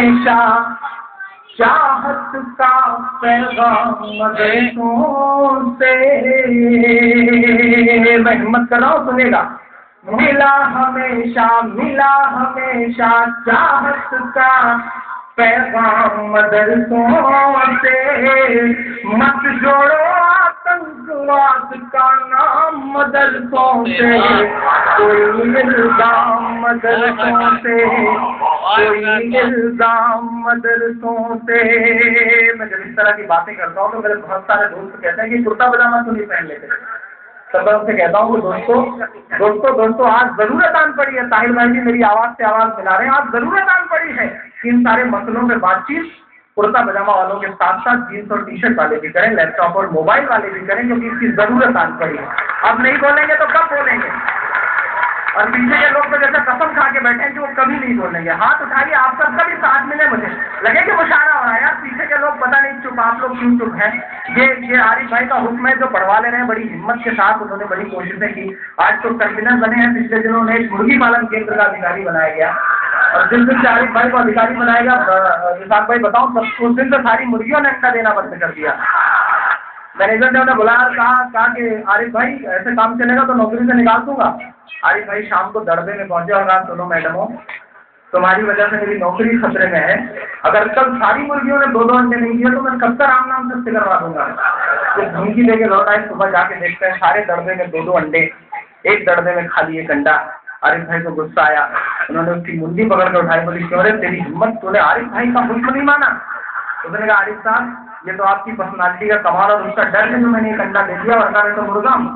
हमेशा चाहत का पैगाम मदरसों से। मैं हिम्मत कर रहा हूँ, सुनेगा। मिला हमेशा चाहत का पैगाम मदरसों से। मत जोड़ो आतंकवाद का नाम मदरसों से। कोई इल्जाम मदरसों से, कोई इल्जाम मदरसों से। मैं जब इस तरह की बातें करता हूँ तो मेरे बहुत सारे दोस्त कहते हैं कि कुर्ता पजामा तो नहीं पहन लेते। तब मैं उनसे कहता हूँ दोस्तों आज जरूरत आन पड़ी है। ताहिर भाई जी मेरी आवाज से आवाज मिला रहे हैं। आज जरूरत आन पड़ी है कि इन सारे मसलों में बातचीत कुर्ता पजामा वालों के साथ साथ जीन्स और टी शर्ट वाले भी करें, लैपटॉप और मोबाइल वाले भी करें, क्योंकि इसकी जरूरत आन पड़ी है। अब नहीं बोलेंगे तो कब बोलेंगे? और पीछे के लोग तो जैसे कसम खा के बैठे हैं कि वो कभी नहीं बोलेंगे। हाथ उठाइए, आप सब कभी साथ मिले। मुझे लगे कि मुशायरा हो रहा है यार, पीछे के लोग पता नहीं चुप, आप लोग क्यों चुप हैं? ये आरिफ भाई का हुक्म है जो पढ़वा ले रहे हैं बड़ी हिम्मत के साथ। उन्होंने बड़ी कोशिशें की। आज तो कन्वीनर बने हैं, पिछले दिनों में एक मुर्गी पालन केंद्र का अधिकारी बनाया गया। और जिस दिन से आरिफ भाई को अधिकारी बनाएगा, विशाख भाई बताओ, तब उस दिन से सारी मुर्गियों ने अंडा देना बंद कर दिया। मैनेजर ने उन्हें बुलाया, कहा कि आरिफ भाई ऐसे काम चलेगा तो नौकरी से निकाल दूंगा। आरिफ भाई शाम को दड़बे में पहुंचे और कहा, सुनो मैडमों, तुम्हारी वजह से मेरी नौकरी खतरे में है। अगर कल सारी मुर्गियों ने 2-2 अंडे नहीं दिए तो मैं कब तक राम नाम से करवा दूंगा। तो धमकी देके लौट आए। सुबह जाके देखते हैं सारे दड़बे में 2-2 अंडे, एक दड़बे में खाली एक अंडा। आरिफ भाई को गुस्सा आया। उन्होंने उसकी मुंडी पकड़ कर उठाई, बोली, क्यों रे तेरी हिम्मत, तूने आरिफ भाई का हुक्म नहीं माना? उसने कहा, आरिफ साहब ये तो आपकी पर्सनालिटी का कमाल और उसका डर है जो मैंने एक अंडा दे दिया, वरना मैं तो मुर्गा हूँ।